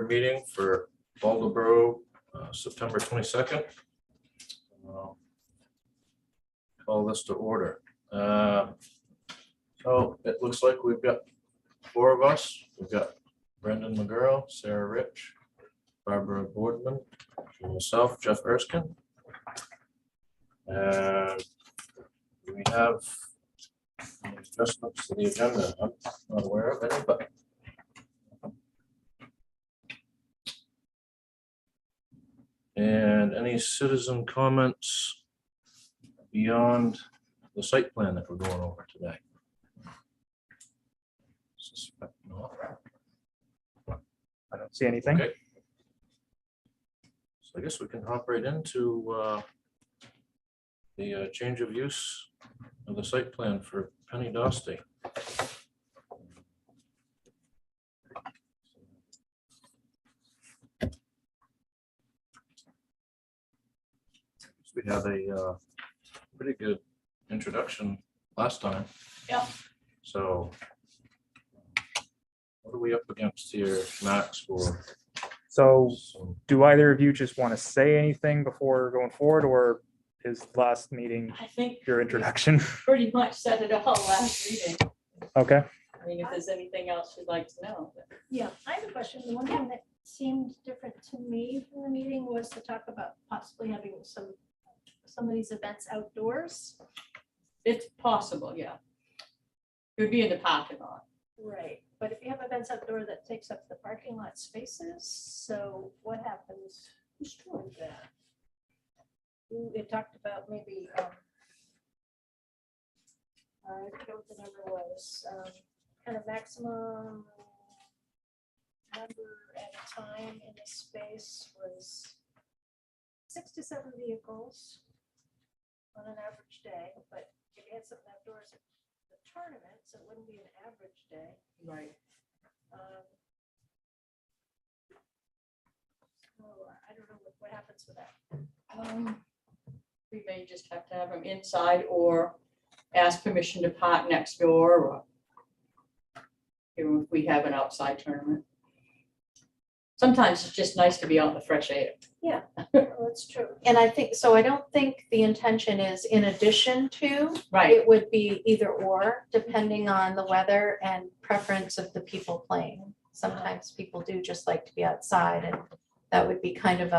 meeting for Waldoboro, September 22nd. Call this to order. So it looks like we've got 4 of us. We've got Brendan McGurl, Sarah Rich, Barbara Boardman, and myself, Jeff Erskine. And we have any adjustments to the agenda. I'm not aware of any, but and any citizen comments beyond the site plan that we're going over today? Suspect not. I don't see anything. Okay. So I guess we can hop right into the change of use of the site plan for Penny Dostie. We had a pretty good introduction last time. Yeah. So what are we up against here, Max, for So some? do either of you just want to say anything before going forward, or is last meeting I think your introduction? pretty much said it all last meeting. Okay. I mean, if there's anything else you'd like to know. Yeah, I have a question. The one thing that seemed different to me from the meeting was to talk about possibly having some of these events outdoors. It's possible, yeah. It would be in the parking lot. Right. But if you have events outdoor, that takes up the parking lot spaces, so what happens? Who's doing that? We had talked about maybe, I forget what the number was, kind of maximum number at a time in the space was 6 to 7 vehicles on an average day, but if you had something outdoors at the tournament, so it wouldn't be an average day. Right. So I don't know what happens with that. We may just have to have them inside or ask permission to park next door, or if we have an outside tournament. Sometimes it's just nice to be out in the fresh air. Well, that's true. And I think, so I don't think the intention is in addition to, Right, it would be either or, depending on the weather and preference of the people playing. Sometimes people do just like to be outside, and that would be kind of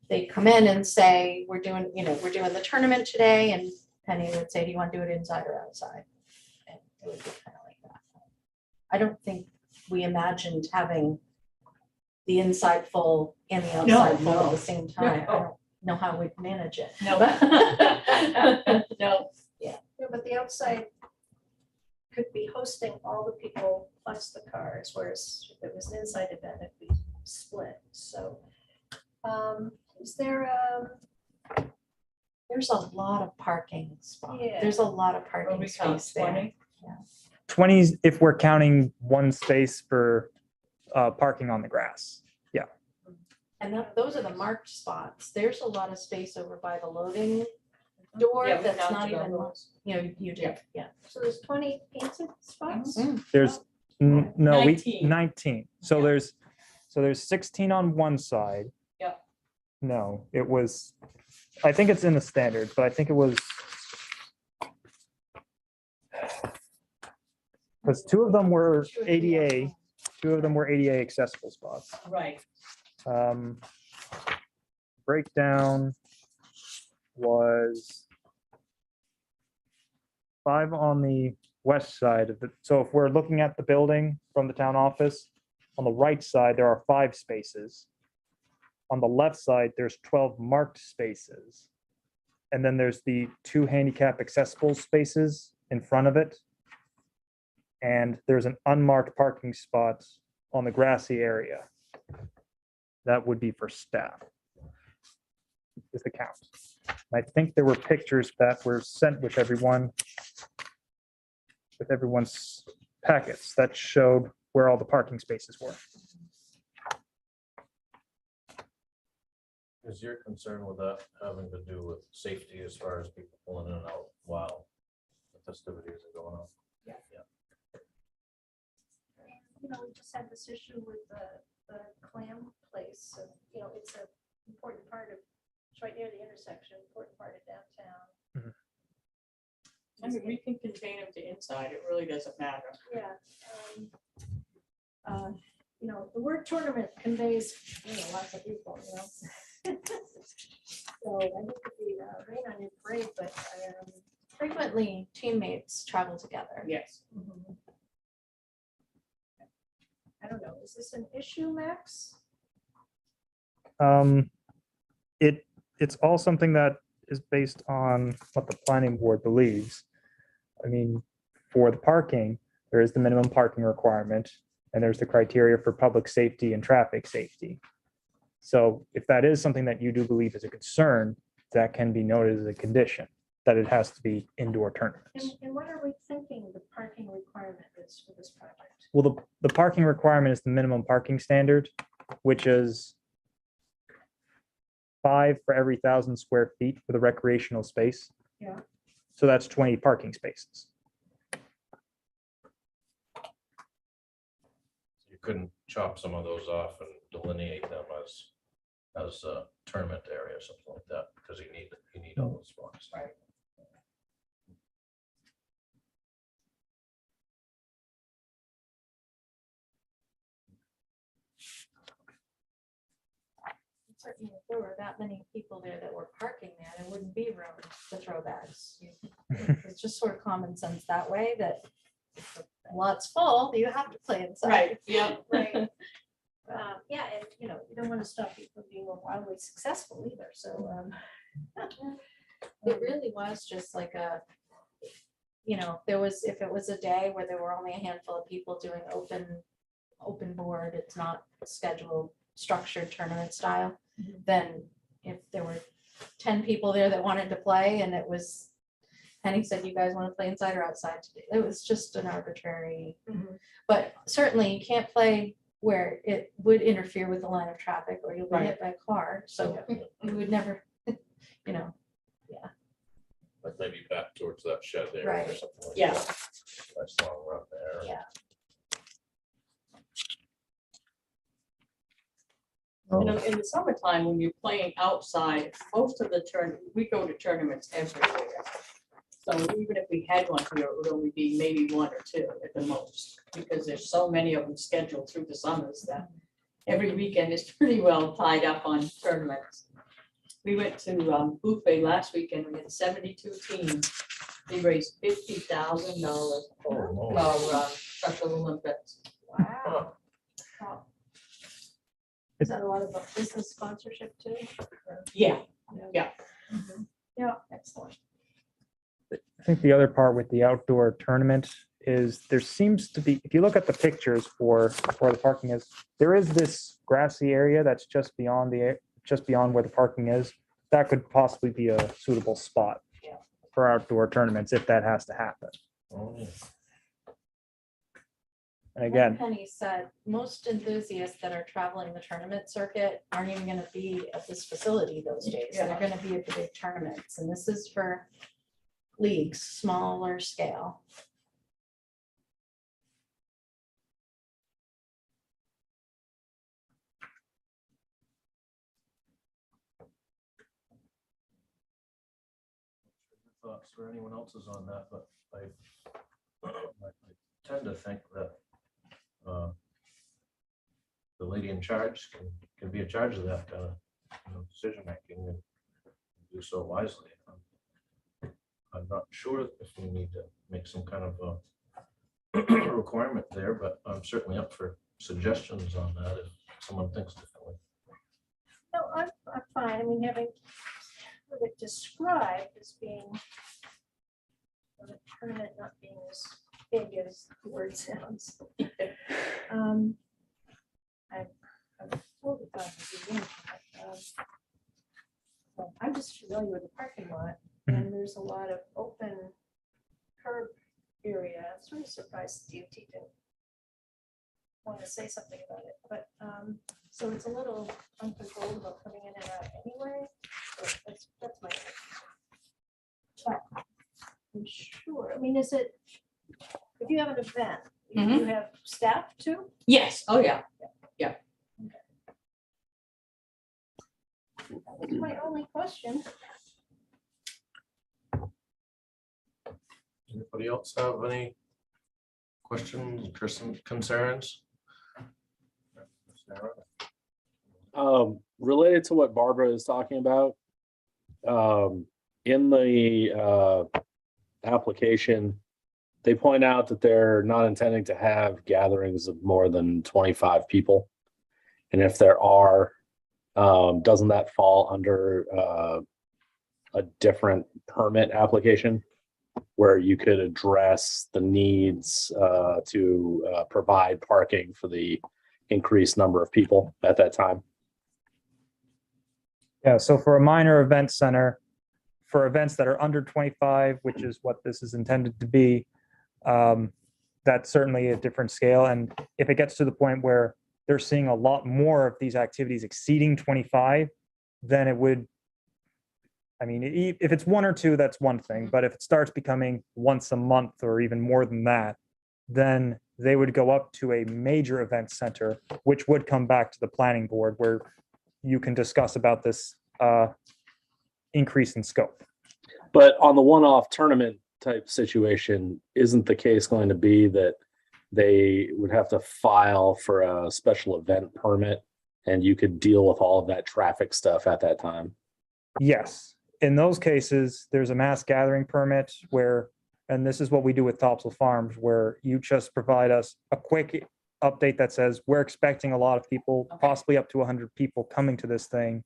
they come in and say, we're doing the tournament today, and Penny would say, do you want to do it inside or outside? And it would be kind of like that. I don't think we imagined having the inside full and the outside full at the same time. I don't know how we'd manage it. no. No, Yeah, but the outside could be hosting all the people plus the cars, whereas if it was an inside event, it'd be split. So, is there There's a lot of parking spots. Yeah. There's a lot of will parking we count space there. 20? 20 if we're counting one space for parking on the grass. And those are the marked spots. There's a lot of space over by the loading door Yeah, we that's not counted all even, those. you did, yeah. so there's 20 painted spots? There's no, 19. 19. So Yeah. there's 16 on one side. Yeah. No, it was, I think it's in the standard, but I think it was, because 2 of them were ADA, 2 of them were ADA accessible spots. Right, Breakdown was 5 on the west side of the, so if we're looking at the building from the town office, on the right side, there are 5 spaces. On the left side, there's 12 marked spaces. And then there's the 2 handicap accessible spaces in front of it. And there's an unmarked parking spot on the grassy area. That would be for staff. Is the count. I think there were pictures that were sent with everyone's packets that showed where all the parking spaces were. Is your concern with that having to do with safety as far as people pulling in and out while the festivities are going on? You know, we just had this issue with the it's an important part of, it's right near the intersection, important part of downtown. I mean, we can contain them to inside, it really doesn't matter. Yeah. You know, the word tournament conveys, lots of people, you know. So I think if we rain on your parade, but Frequently, teammates travel together. Yes. I don't know, is this an issue, Max? It's all something that is based on what the planning board believes. I mean, for the parking, there is the minimum parking requirement, and there's the criteria for public safety and traffic safety. So if that is something that you do believe is a concern, that can be noted as a condition, that it has to be indoor tournaments. And what are we thinking the parking requirement is for this project? Well, the parking requirement is the minimum parking standard, which is 5 for every 1,000 square feet for the recreational space. Yeah. So that's 20 parking spaces. You couldn't chop some of those off and delineate them as a tournament area or something like that, because you need all those spots. Right. Certainly, if there were that many people there that were parking there wouldn't be room to throw bags. It's just sort of common sense that way, that if the lot's full, you have to play inside. Right, yeah. Right. Yeah, and you don't want to stop people from being wildly successful either, so. It really was just like if it was a day where there were only a handful of people doing open board, it's not scheduled, structured tournament style, then if there were 10 people there that wanted to play and it was, Penny said, you guys want to play inside or outside today? It was just an arbitrary, but certainly you can't play where it would interfere with the line of traffic or you'll be hit by a car. So you would never, Like maybe back towards that shed there or Right. something like Yeah. that. Nice long run there. Yeah. In the summertime, when you're playing outside, most of the we go to tournaments everywhere. So even if we had one here, it would only be maybe 1 or 2 at the most, because there's so many of them scheduled through the summers that every weekend is pretty well tied up on tournaments. We went to Buffet last weekend, we had 72 teams. They raised $50,000 Oh, for Special Olympics. Wow. Wow. Is that a lot of business sponsorship too? Yeah, Yeah, excellent. I think the other part with the outdoor tournament is there seems to be, if you look at the pictures for where the parking is, there is this grassy area that's just beyond where the parking is. That could possibly be a suitable spot for outdoor tournaments if that has to happen. Oh, yeah. And again, Like Penny said, most enthusiasts that are traveling the tournament circuit aren't even gonna be at this facility those days. They're gonna be at the big tournaments, and this is for leagues, smaller scale. Thoughts or anyone else's on that, but I tend to think that the lady in charge can be in charge of that decision making and do so wisely. I'm not sure if we need to make some kind of a requirement there, but I'm certainly up for suggestions on that if someone thinks differently. No, I'm fine. I mean, having heard it described as being a tournament not being as big as the word sounds. I'm totally fine with the impact. Well, I'm just familiar with the parking lot, and there's a lot of open curb area. I'm sort of surprised DOT didn't want to say something about it, but so it's a little uncontrolled about coming in and out anyway. So that's my. But I'm sure, I mean, is it, if you have an event, you have staff too? yes, oh yeah. was my only question. Anybody else have any questions, concerns? Sarah? Related to what Barbara is talking about, in the application, they point out that they're not intending to have gatherings of more than 25 people. And if there are, doesn't that fall under a different permit application where you could address the needs to provide parking for the increased number of people at that time? Yeah, so for a minor event center, for events that are under 25, which is what this is intended to be, that's certainly a different scale. And if it gets to the point where they're seeing a lot more of these activities exceeding 25, then it would, I mean, if it's one or two, that's one thing. But if it starts becoming once a month or even more than that, then they would go up to a major event center, which would come back to the planning board where you can discuss about this increase in scope. But on the one-off tournament type situation, isn't the case going to be that they would have to file for a special event permit and you could deal with all of that traffic stuff at that time? Yes, in those cases, there's a mass gathering permit where, and this is what we do with Topsail Farms, where you just provide us a quick update that says, we're expecting a lot of people, Okay. possibly up to 100 people coming to this thing.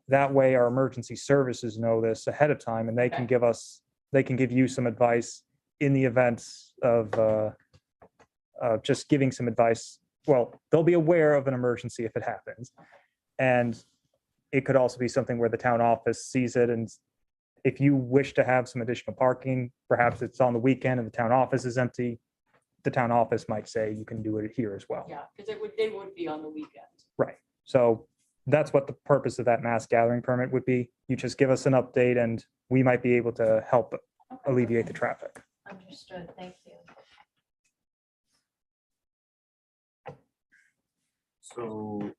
That way our emergency services know this ahead of time and they can Okay. give you some advice in the events of just giving some advice. Well, they'll be aware of an emergency if it happens. And it could also be something where the town office sees it. And if you wish to have some additional parking, perhaps it's on the weekend and the town office is empty, the town office might say you can do it here as well. Yeah, because it would be on the weekend. Right. So that's what the purpose of that mass gathering permit would be. You just give us an update and we might be able to help alleviate the traffic. Understood, thank you. So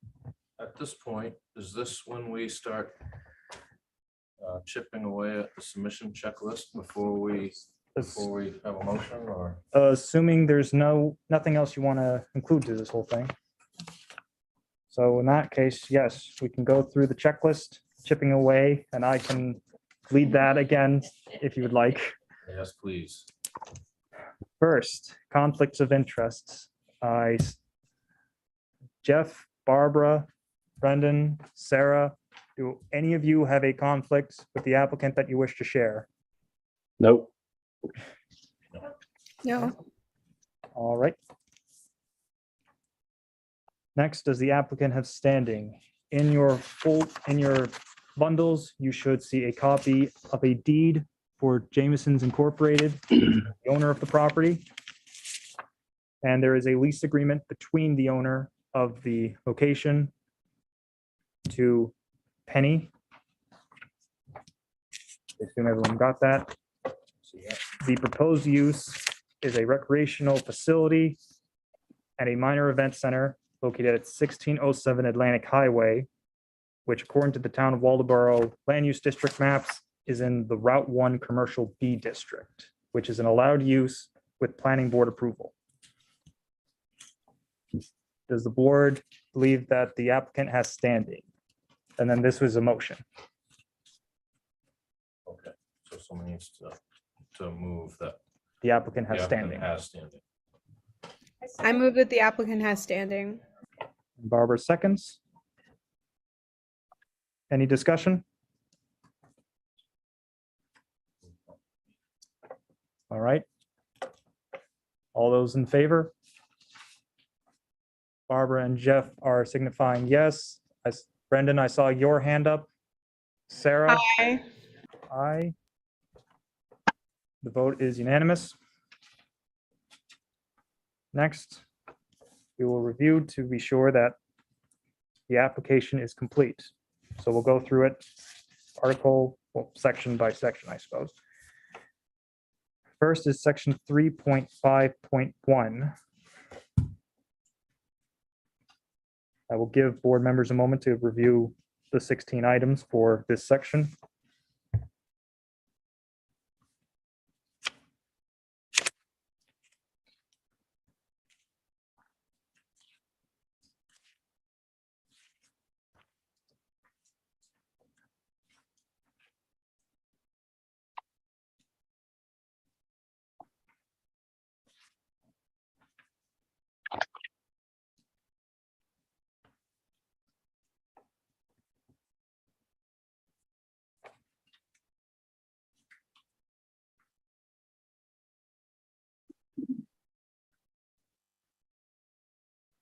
at this point, is this when we start chipping away at the submission checklist before we have a motion, or? Assuming there's nothing else you want to include to this whole thing. So in that case, yes, we can go through the checklist, chipping away, and I can lead that again if you would like. Yes, please. First, conflicts of interests. Jeff, Barbara, Brendan, Sarah, do any of you have a conflict with the applicant that you wish to share? Nope. No. All right. Next, does the applicant have standing? In your bundles, you should see a copy of a deed for Jameson's Incorporated, the owner of the property. And there is a lease agreement between the owner of the location to Penny. I assume everyone got that. The proposed use is a recreational facility and a minor event center located at 1607 Atlantic Highway, which according to the town of Waldeboro land use district maps is in the Route 1 Commercial B District, which is an allowed use with planning board approval. Does the board believe that the applicant has standing? And then this was a motion. Okay, so someone needs to move that. The applicant the has applicant standing. Has standing. I move that the applicant has standing. Barbara seconds. Any discussion? All right. All those in favor? Barbara and Jeff are signifying yes. Brendan, I saw your hand up. Sarah? Aye. Aye. The vote is unanimous. Next, we will review to be sure that the application is complete. So we'll go through it section by section, I suppose. First is section 3.5.1. I will give board members a moment to review the 16 items for this section.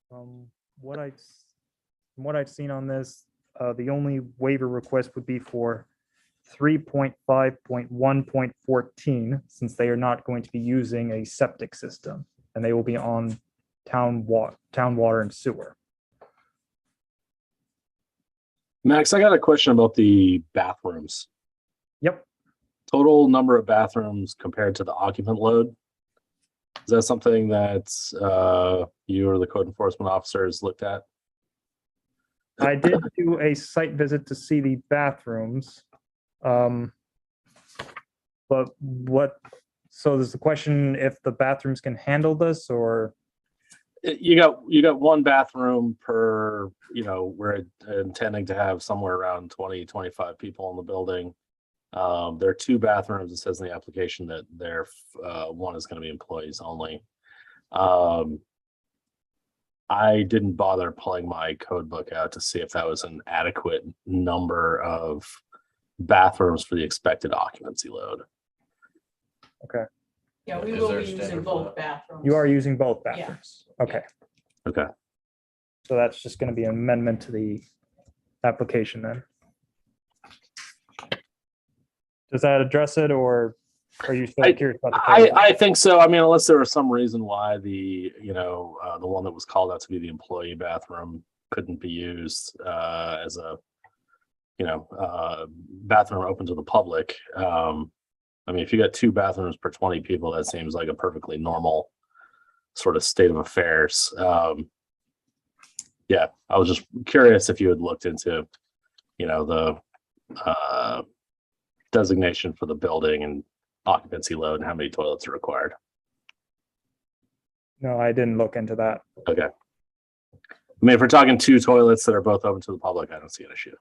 From what I've seen on this, the only waiver request would be for 3.5.1.14, since they are not going to be using a septic system, and they will be on town water and sewer. Max, I got a question about the bathrooms. Yep, Total number of bathrooms compared to the occupant load. Is that something that you or the code enforcement officers looked at? I did do a site visit to see the bathrooms. But so there's the question if the bathrooms can handle this, or You got one bathroom per, we're intending to have somewhere around 20, 25 people in the building. There are two bathrooms. It says in the application that one is going to be employees only. I didn't bother pulling my code book out to see if that was an adequate number of bathrooms for the expected occupancy load. Yeah, we Is will there be a using standard for both that? bathrooms. you are using both Yeah. bathrooms? Okay, Okay. so that's just going to be an amendment to the application then. Does that address it, or are you still curious about the code? I think so. I mean, unless there was some reason why the one that was called out to be the employee bathroom couldn't be used as a bathroom open to the public. I mean, if you got two bathrooms per 20 people, that seems like a perfectly normal sort of state of affairs. Yeah, I was just curious if you had looked into, the designation for the building and occupancy load and how many toilets are required. No, I didn't look into that. Okay. I mean, if we're talking two toilets that are both open to the public, I don't see an issue.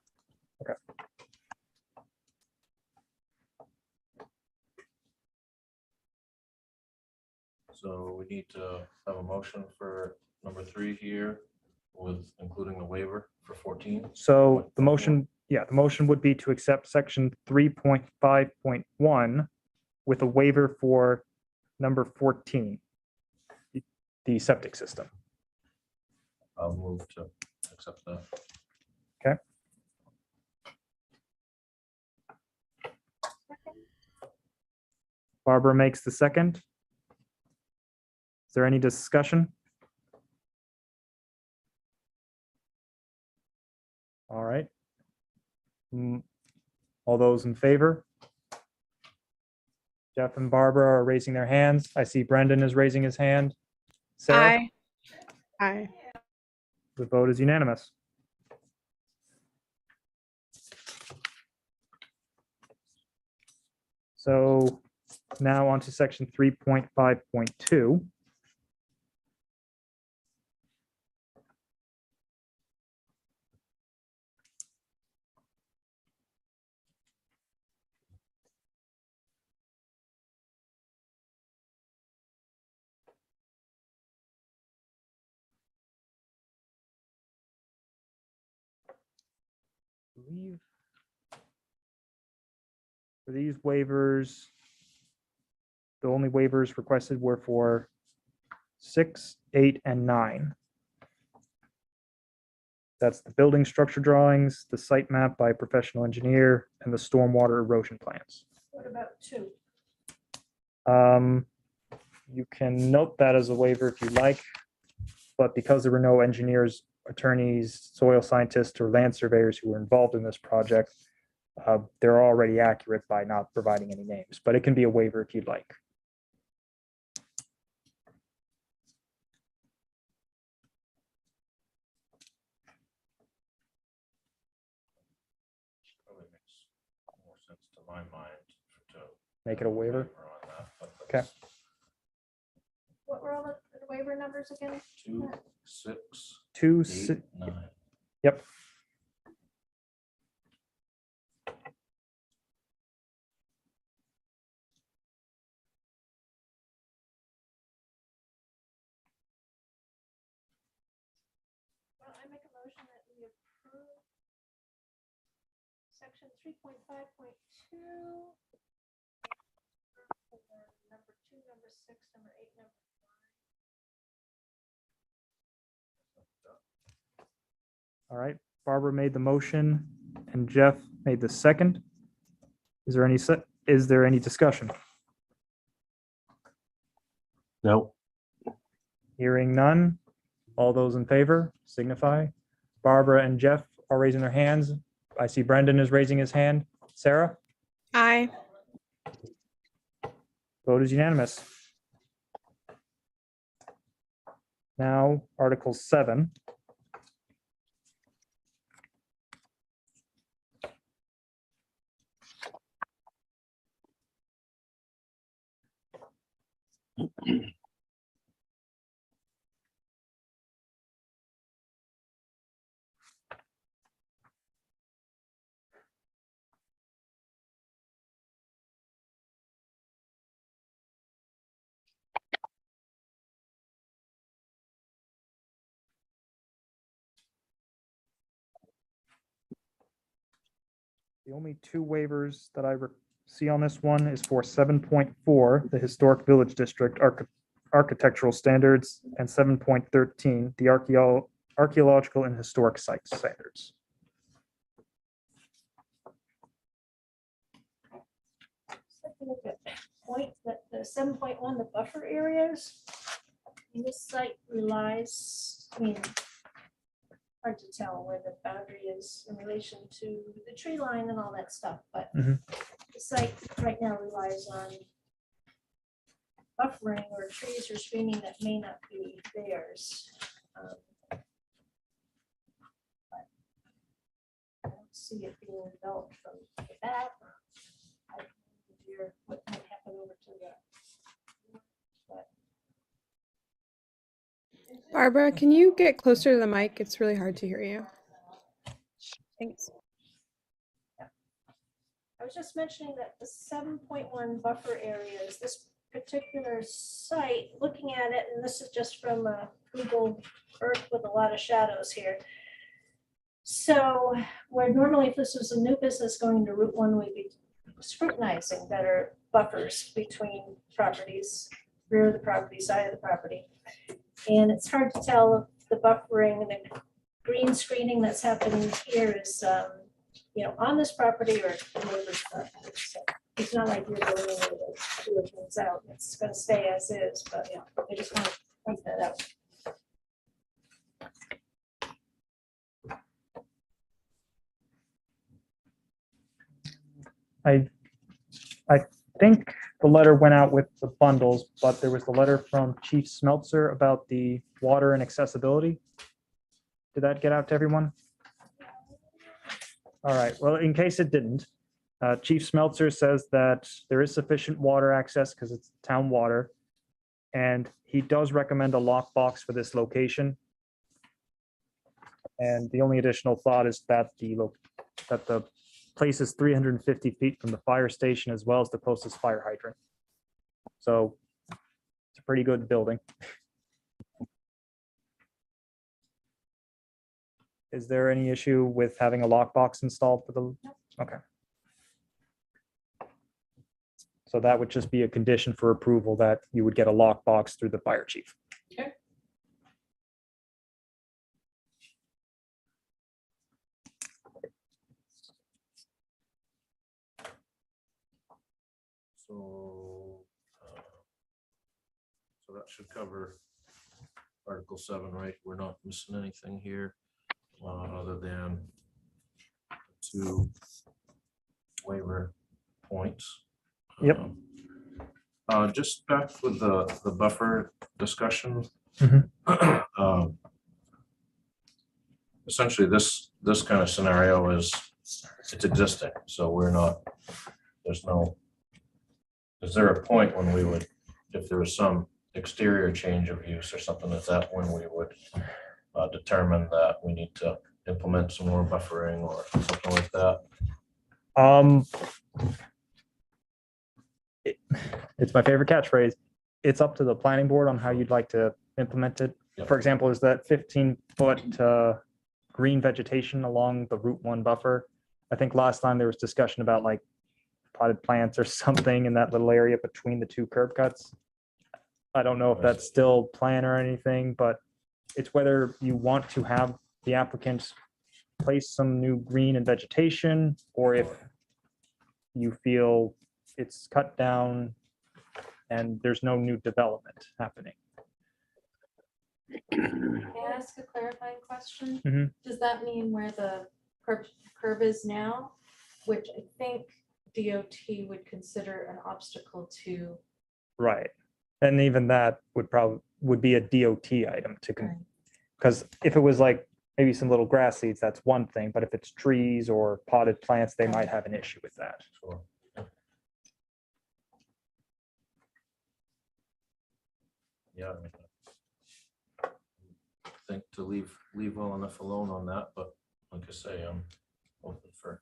So we need to have a motion for number 3 here with including the waiver for 14. So the motion would be to accept section 3.5.1 with a waiver for number 14, the septic system. I'll move to accept that. Barbara makes the second. Is there any discussion? All right. All those in favor? Jeff and Barbara are raising their hands. I see Brendan is raising his hand. Sarah, Aye. Aye. the vote is unanimous. So now on to section 3.5.2. Believe for these waivers, the only waivers requested were for 6, 8, and 9. That's the building structure drawings, the site map by a professional engineer, and the stormwater erosion plans. What about 2? You can note that as a waiver if you like, but because there were no engineers, attorneys, soil scientists, or land surveyors who were involved in this project, they're already accurate by not providing any names, but it can be a waiver if you'd like. sense to my mind to. Make it a waiver. on that, but Okay. that's What were all the waiver numbers again? 2, 6, 2, 8, 9. Yep. Well, I make a motion that we approve section 3.5.2. Number 2, number 6, number 8, number 9. All right. Barbara made the motion and Jeff made the second. Is there any discussion? No. Hearing none. All those in favor signify. Barbara and Jeff are raising their hands. I see Brendan is raising his hand. Sarah, Aye. vote is unanimous. Now, Article 7. The only two waivers that I see on this one is for 7.4, the Historic Village District Architectural Standards, and 7.13, the Archaeological and Historic Site Standards. Second look at point that the 7.1, the buffer areas. And this site relies, hard to tell where the boundary is in relation to the tree line and all that stuff, but Mhm. the site right now relies on buffering or trees or screening that may not be theirs. But I don't see it being developed from the back. I don't know what might happen over to the. but Barbara, can you get closer to the mic? It's really hard to hear you. Thanks. I was just mentioning that the 7.1 buffer areas, this particular site, looking at it, and this is just from Google Earth with a lot of shadows here. So where normally if this was a new business going to Route 1, we'd be scrutinizing better buffers between properties, rear of the property, side of the property. And it's hard to tell if the buffering and the green screening that's happening here is, on this property or the neighbor's property. So it's not like you're going in to do things out. It's going to stay as is, but yeah, I just want to point that out. I think the letter went out with the bundles, but there was the letter from Chief Smeltzer about the water and accessibility. Did that get out to everyone? All right, well, in case it didn't, Chief Smeltzer says that there is sufficient water access because it's town water. And he does recommend a lockbox for this location. And the only additional thought is that the place is 350 feet from the fire station as well as the closest fire hydrant. So it's a pretty good building. Is there any issue with having a lockbox installed for the? Okay. So that would just be a condition for approval that you would get a lockbox through the fire chief. Okay. So that should cover Article 7, right? We're not missing anything here other than 2 waiver points. Yep. Just back with the buffer discussion. Mhm. Essentially, this kind of scenario is it's existing, so we're not, there's no, is there a point when we would, if there was some exterior change of use or something like that, when we would determine that we need to implement some more buffering or something like that? It's my favorite catchphrase. It's up to the planning board on how you'd like to implement it. Yep. For example, is that 15-foot green vegetation along the Route 1 buffer? I think last time there was discussion about like potted plants or something in that little area between the two curb cuts. I don't know if that's still plan or anything, but it's whether you want to have the applicants place some new green and vegetation, or if you feel it's cut down and there's no new development happening. May I ask a clarifying question? Mhm. Does that mean where the curb is now, which I think DOT would consider an obstacle to? Right. And even that would be a DOT item to, Right. because if it was like maybe some little grass seeds, that's one thing, but if it's trees or potted plants, they might have an issue with that. Sure. Yeah, I mean, I think to leave well enough alone on that, but like I say, I'm open for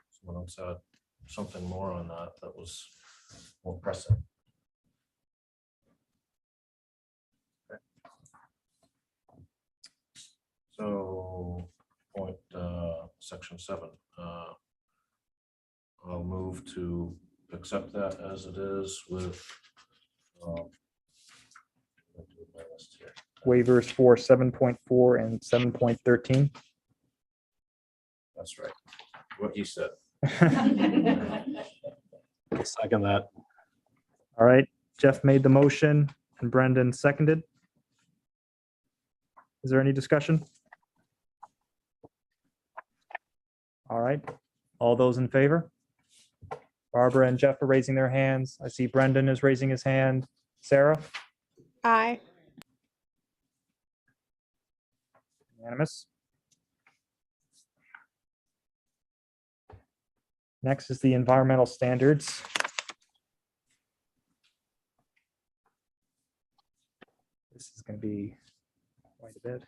someone else had something more on that that was more pressing. Okay. So, section 7. I'll move to accept that as it is with I'll do my list here. Waivers for 7.4 and 7.13. That's right. What you said. Second that. All right, Jeff made the motion and Brendan seconded. Is there any discussion? All right, all those in favor? Barbara and Jeff are raising their hands. I see Brendan is raising his hand. Sarah? Aye. Unanimous. Next is the environmental standards. This is going to be quite a bit.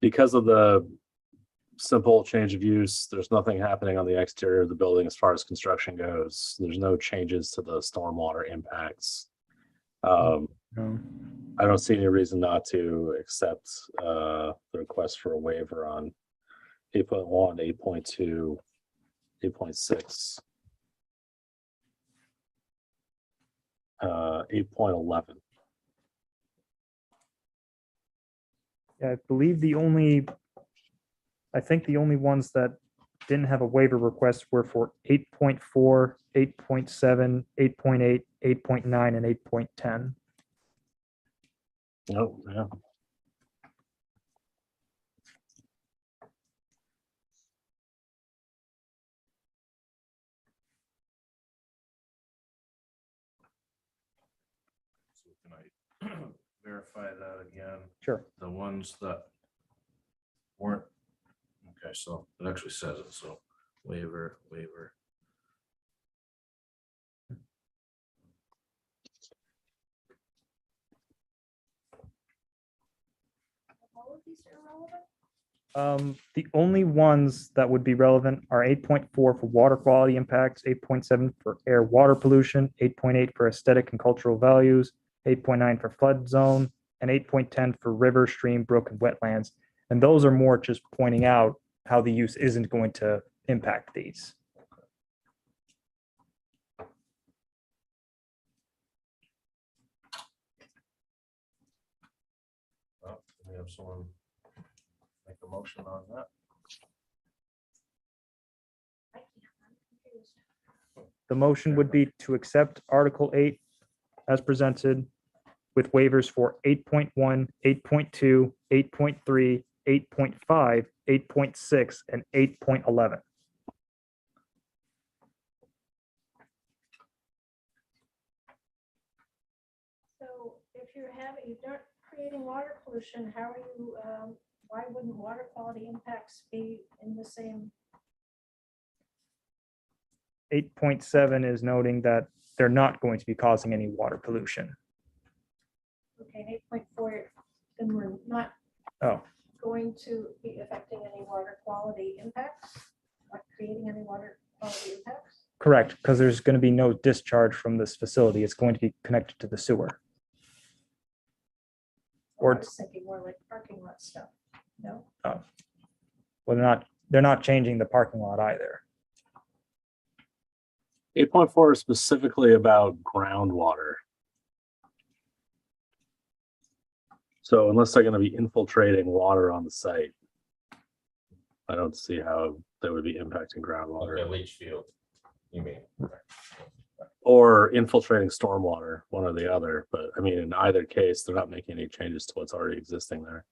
Because of the simple change of use, there's nothing happening on the exterior of the building as far as construction goes. There's no changes to the stormwater impacts. I don't see any reason not to accept the request for a waiver on 8.1, 8.2, 8.6, 8.11. Yeah, I believe I think the only ones that didn't have a waiver request were for 8.4, 8.7, 8.8, 8.9, and 8.10. Oh, yeah. So can I verify that again? Sure. The ones that weren't, okay, so it actually says it, so waiver. All of these are relevant? The only ones that would be relevant are 8.4 for water quality impacts, 8.7 for air water pollution, 8.8 for aesthetic and cultural values, 8.9 for flood zone, and 8.10 for river, stream, brook, and wetlands. And those are more just pointing out how the use isn't going to impact these. Well, can we have someone make a motion on that? I can't, I'm confused. The motion would be to accept Article 8 as presented with waivers for 8.1, 8.2, 8.3, 8.5, 8.6, and 8.11. you're creating water pollution, how are you, why wouldn't water quality impacts be in the same? 8.7 is noting that they're not going to be causing any water pollution. Okay, 8.4, then we're not Oh, going to be affecting any water quality impacts, not creating any water quality impacts? correct, because there's going to be no discharge from this facility. It's going to be connected to the sewer. Or Or- I was thinking more like parking lot stuff, no? Well, they're not changing the parking lot either. 8.4 is specifically about groundwater. So unless they're gonna be infiltrating water on the site, I don't see how they would be impacting groundwater. Okay, leach field, you mean? Or infiltrating stormwater, one or the other, but I mean, in either case, they're not making any changes to what's already existing there.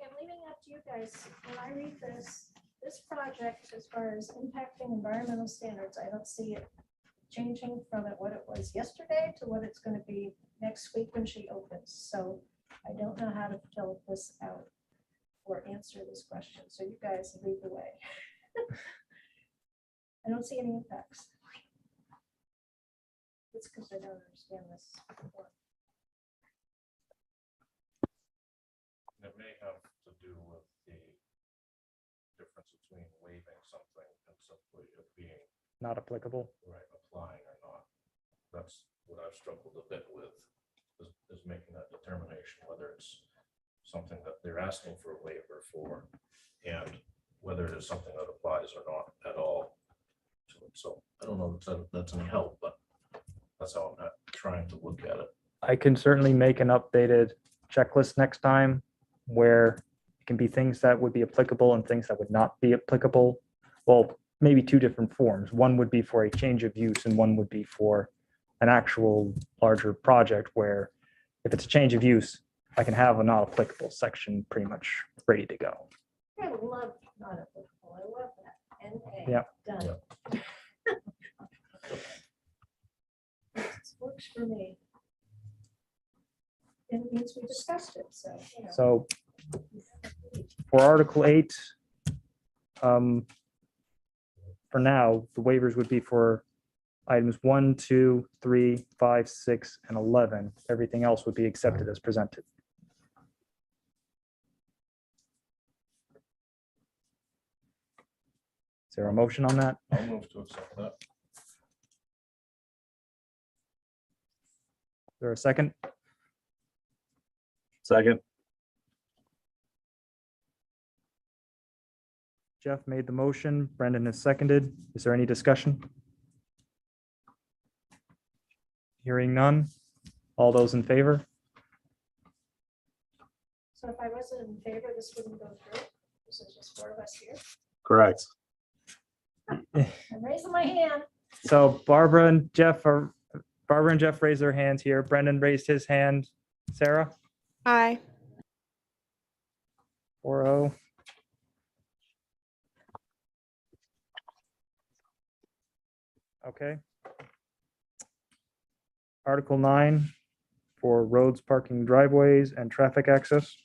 I'm leaving it up to you guys. When I read this project, as far as impacting environmental standards, I don't see it changing from what it was yesterday to what it's going to be next week when she opens. So I don't know how to fill this out or answer this question. So you guys lead the way. I don't see any impacts. It's because I don't understand this. It may have to do with the difference between waiving something and simply it being Not applicable. right, applying or not. That's what I've struggled a bit with, is making that determination, whether it's something that they're asking for a waiver for, and whether it is something that applies or not at all. So I don't know if that's any help, but that's how I'm trying to look at it. I can certainly make an updated checklist next time where it can be things that would be applicable and things that would not be applicable. Well, maybe two different forms. One would be for a change of use and one would be for an actual larger project where if it's a change of use, I can have a not applicable section pretty much ready to go. I love not applicable. I love that. NA. Yeah. Done. This works for me. And it means we discussed it, so, you know. So for Article 8, for now, the waivers would be for items 1, 2, 3, 5, 6, and 11. Everything else would be accepted as presented. Is there a motion on that? I'll move to accept that. Is there a second? Second, Jeff made the motion. Brendan has seconded. Is there any discussion? Hearing none. All those in favor? So if I wasn't in favor, this wouldn't go through. This is just 4 of us here. correct. I'm raising my hand. So Barbara and Jeff raised their hands here. Brendan raised his hand. Sarah? Aye. 4-0. Okay. Article 9 for roads, parking, driveways, and traffic access.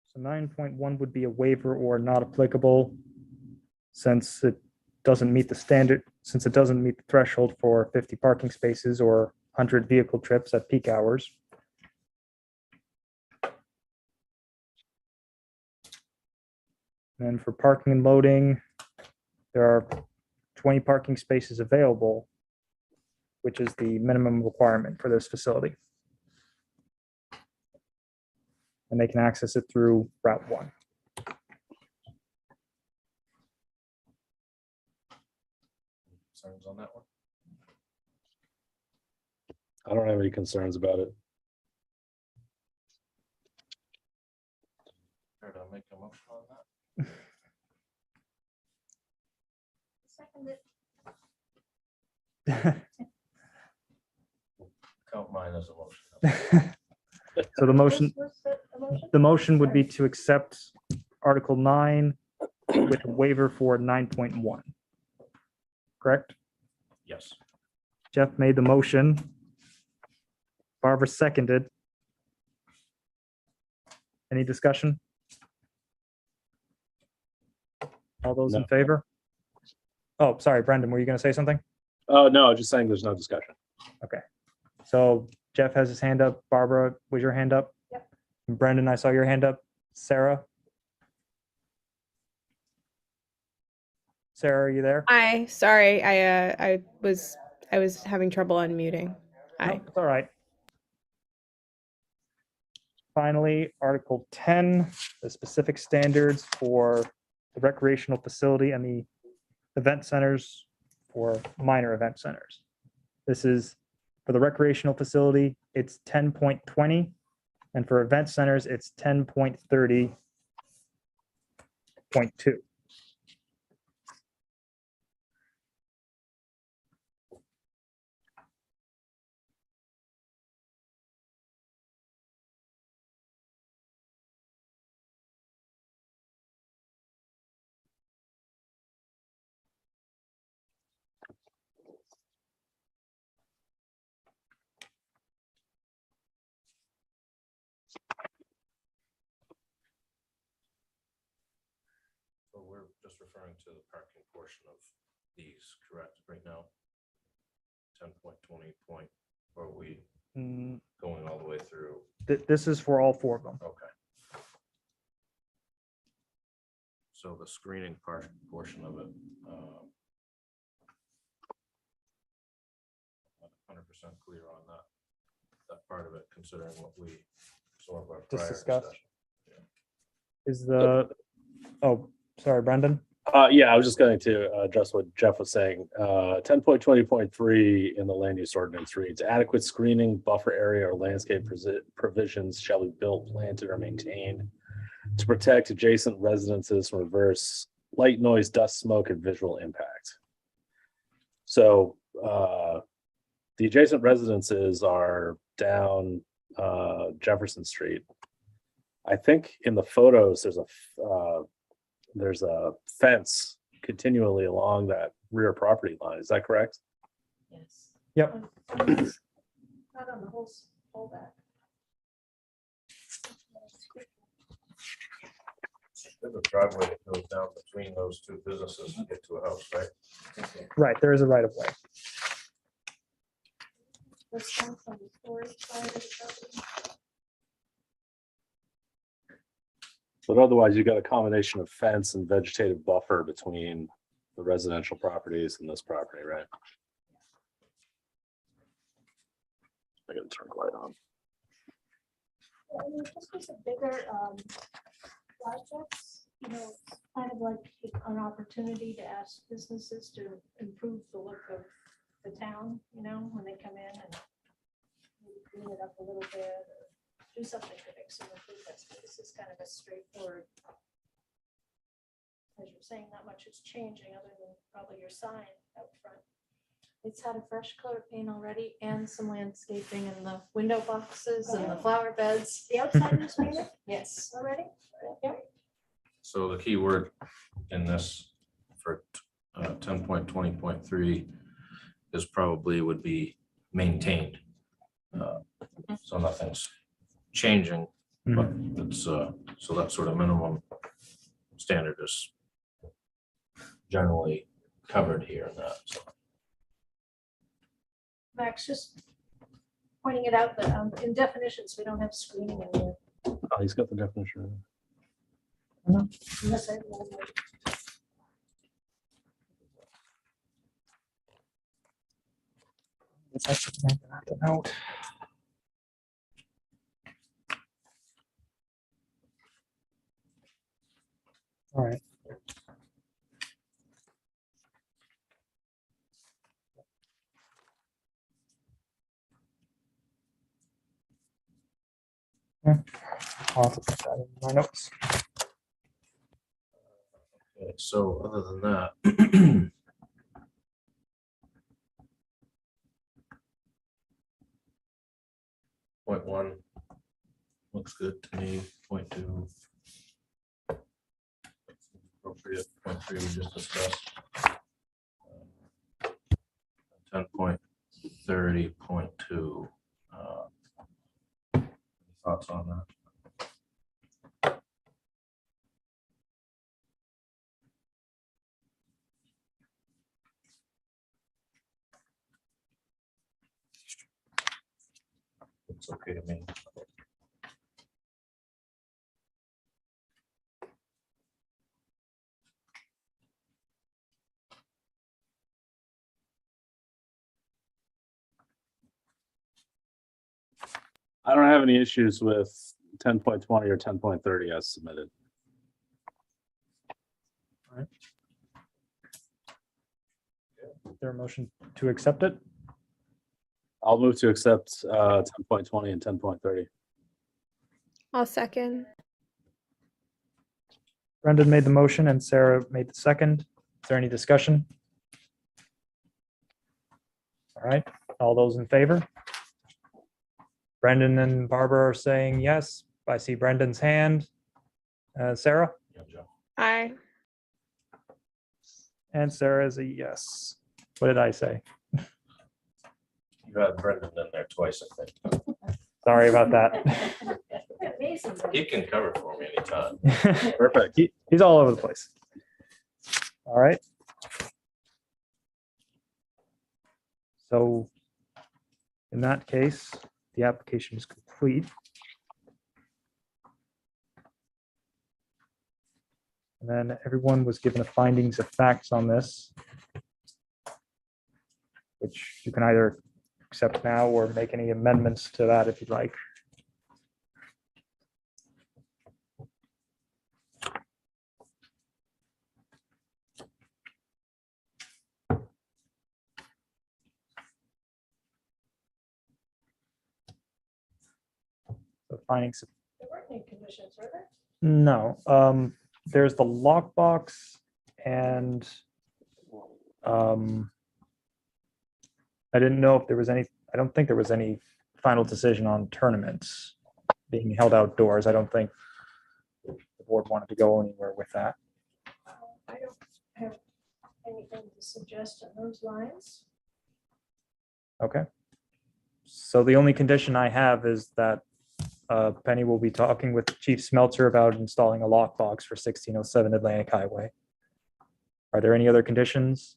So 9.1 would be a waiver or not applicable since it doesn't meet the standard, since it doesn't meet the threshold for 50 parking spaces or 100 vehicle trips at peak hours. And for parking and loading, there are 20 parking spaces available, which is the minimum requirement for this facility. And they can access it through Route 1. Concerns on that one? I don't have any concerns about it. motion on that? Second it. Count mine as a motion. So the motion, Was that a motion? the motion would be to accept Article 9 with a waiver for 9.1. Correct? Yes. Jeff made the motion. Barbara seconded. Any discussion? All those in No. favor? Oh, sorry, Brendan, were you going to say something? Oh, no, just saying there's no discussion. So Jeff has his hand up. Barbara, was your hand up? Yep. Brendan, I saw your hand up. Sarah? Sarah, are you there? Hi, sorry, I was having trouble unmuting. Hi. Nope, it's all right. Finally, Article 10, the specific standards for the recreational facility and the event centers for minor event centers. This is for the recreational facility, it's 10.20, and for event centers, it's 10.30.2. So we're just referring to the parking portion of these, correct, right now? 10.20 point, or are we Mm, going all the way through? This is for all four of them. Okay. So the screening portion of it. 100% clear on that part of it, considering what we, some of our Just prior discussed. discussion. Is the, oh, sorry, Brendan. Yeah, I was just going to address what Jeff was saying. 10.20.3 in the land use ordinance reads adequate screening, buffer area, or landscape provisions shall be built, planted, or maintained to protect adjacent residences from reverse light, noise, dust, smoke, and visual impact. So the adjacent residences are down Jefferson Street. I think in the photos, there's a fence continually along that rear property line. Is that correct? Yes. Yep. Not on the whole back. There's a driveway that goes down between those two businesses to get to a house, right? Right, there is a right of way. This comes from the storage side of the property. But otherwise, you got a combination of fence and vegetative buffer between the residential properties and this property, right? I gotta turn the light on. I mean, if this was a bigger projects, kind of like an opportunity to ask businesses to improve the look of the town, when they come in and maybe clean it up a little bit or do something to make some improvements. But this is kind of a straightforward, as you're saying, not much is changing other than probably your sign out front. It's had a fresh coat of paint already and some landscaping in the window boxes and the flower beds. The outside is painted Yes. already? So the key word in this for 10.20.3 is probably would be maintained. So nothing's changing, but it's, so that sort of minimum standard is generally covered here and that, so. Max, just pointing it out that in definitions, we don't have screening in there. Oh, he's got the definition. Unless I- Note. All right. Yeah, I'll have to put that in my notes. so other than that. Point one looks good to me. Point two. Appropriate. Point three we just discussed. 10.30.2. Thoughts on that? It's okay to me. I don't have any issues with 10.20 or 10.30 as submitted. Is there a motion to accept it? I'll move to accept 10.20 and 10.30. I'll second. Brendan made the motion and Sarah made the second. Is there any discussion? All right, all those in favor? Brendan and Barbara are saying yes. I see Brendan's hand. Sarah? Yeah, Joe. Aye. And Sarah is a yes. What did I say? You had Brendan in there twice, I think. Sorry about that. Amazing. He can cover for me anytime. Perfect. He's all over the place. All right. So in that case, the application is complete. And then everyone was given the findings of facts on this, which you can either accept now or make any amendments to that if you'd like. The findings, There weren't any conditions, were there? no, there's the lockbox and I didn't know if there was any, I don't think there was any final decision on tournaments being held outdoors. I don't think the board wanted to go anywhere with that. I don't have anything to suggest on those lines. Okay. So the only condition I have is that Penny will be talking with Chief Smeltzer about installing a lockbox for 1607 Atlantic Highway. Are there any other conditions?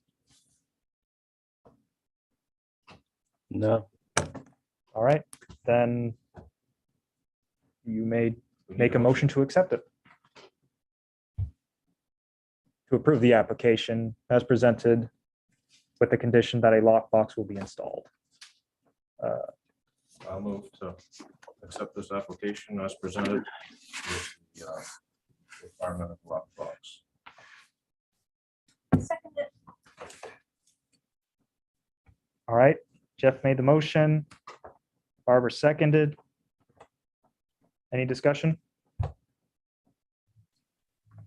No. All right, then you may make a motion to accept it. To approve the application as presented with the condition that a lockbox will be installed. I'll move to accept this application as presented with the requirement of lockbox. Second it. All right, Jeff made the motion. Barbara seconded. Any discussion?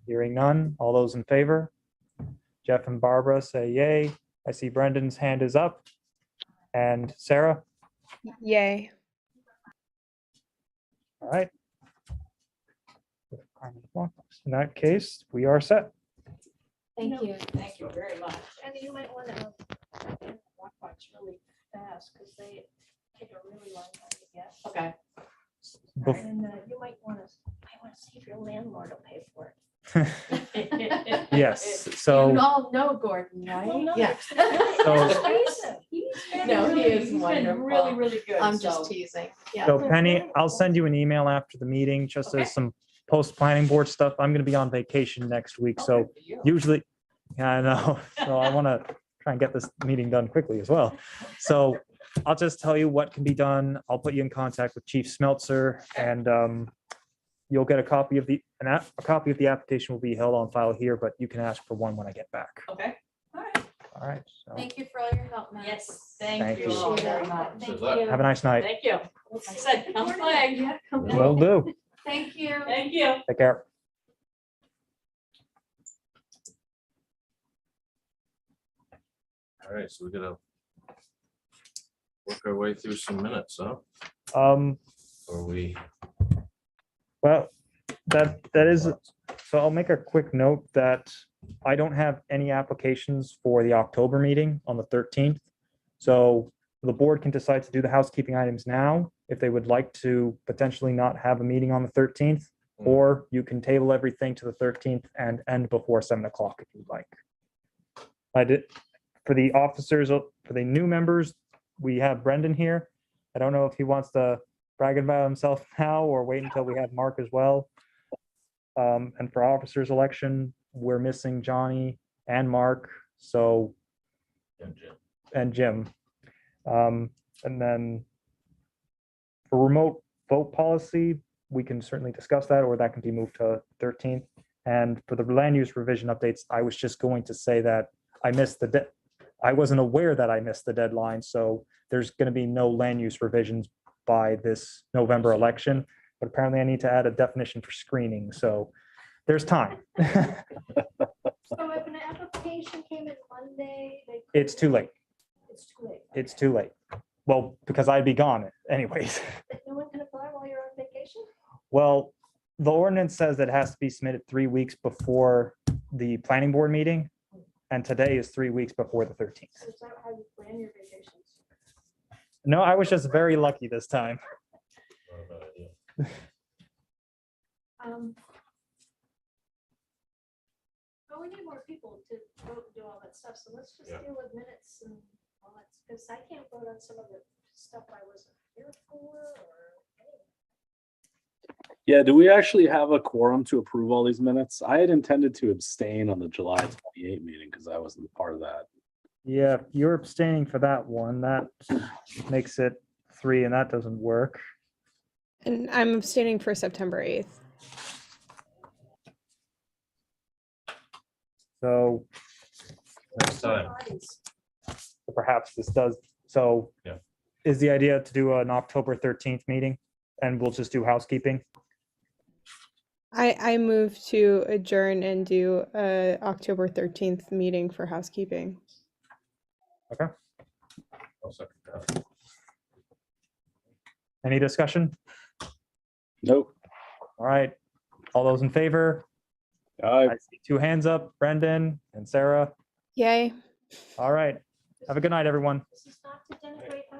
Hearing none. All those in favor? Jeff and Barbara say yay. I see Brendan's hand is up. And Sarah? Yay. All right. In that case, we are set. Thank you. Thank you very much. And you might want to walk box really fast because they take a really long time to get. Okay. Bef- And you might want to see if your landlord will pay for it. Yes, You so all know Gordon, Well, right? no, Yeah. it's really So- expensive. He's been No, he really- is he's been wonderful. really, Really good. I'm so- just teasing. Yeah. so Penny, I'll send you an email after the meeting, just Okay. as some post-planning board stuff. I'm gonna be on vacation next week, so Okay, for you. usually, yeah, I know, so I want to try and get this meeting done quickly as well. So I'll just tell you what can be done. I'll put you in contact with Chief Smeltzer and you'll get a copy of the, a copy of the application will be held on file here, but you can ask for one when I get back. Okay. All right. All right, so Thank you for all your help, Matt. Yes, Thank thank you you. all Appreciate very it. much. Thank luck. you. have a nice night. Thank you. Like I said, come play. Yeah, come back. Will do. Thank you. Thank you. Take care. All right, so we gotta work our way through some minutes, huh? Or we. Well, that is, so I'll make a quick note that I don't have any applications for the October meeting on the 13th. So the board can decide to do the housekeeping items now, if they would like to potentially not have a meeting on the 13th. Or you can table everything to the 13th and end before 7 o'clock if you'd like. I did, for the officers, for the new members, we have Brendan here. I don't know if he wants to brag about himself now or wait until we have Mark as well. And for officers election, we're missing Johnny and Mark, so, And Jim. and Jim. And then for remote vote policy, we can certainly discuss that, or that can be moved to 13th. And for the land use revision updates, I was just going to say that I missed I wasn't aware that I missed the deadline, so there's going to be no land use revisions by this November election. But apparently I need to add a definition for screening, so there's time. So if an application came in Monday, they. It's too late. It's too late. It's okay. too late. Well, because I'd be gone anyways. No one can apply while you're on vacation? Well, the ordinance says that it has to be submitted 3 weeks before the planning board meeting. And today is 3 weeks before the 13th. So is that how you plan your vacations? No, I was just very lucky this time. Not a bad idea. Oh, we need more people to vote and do all that stuff, so let's just Yeah. deal with minutes and all that, because I can't vote on some of the stuff I wasn't here for, or. Yeah, do we actually have a quorum to approve all these minutes? I had intended to abstain on the July 28 meeting because I wasn't part of that. Yeah, you're abstaining for that one. That makes it 3, and that doesn't work. And I'm abstaining for September 8th. So Next time. perhaps this does, so. Yeah. Is the idea to do an October 13th meeting, and we'll just do housekeeping? I move to adjourn and do a October 13th meeting for housekeeping. I'll second that. Any discussion? Nope. All right, all those in favor? I I see 2 hands up, Brendan and Sarah. Yay. All right, have a good night, everyone. This is not to denigrate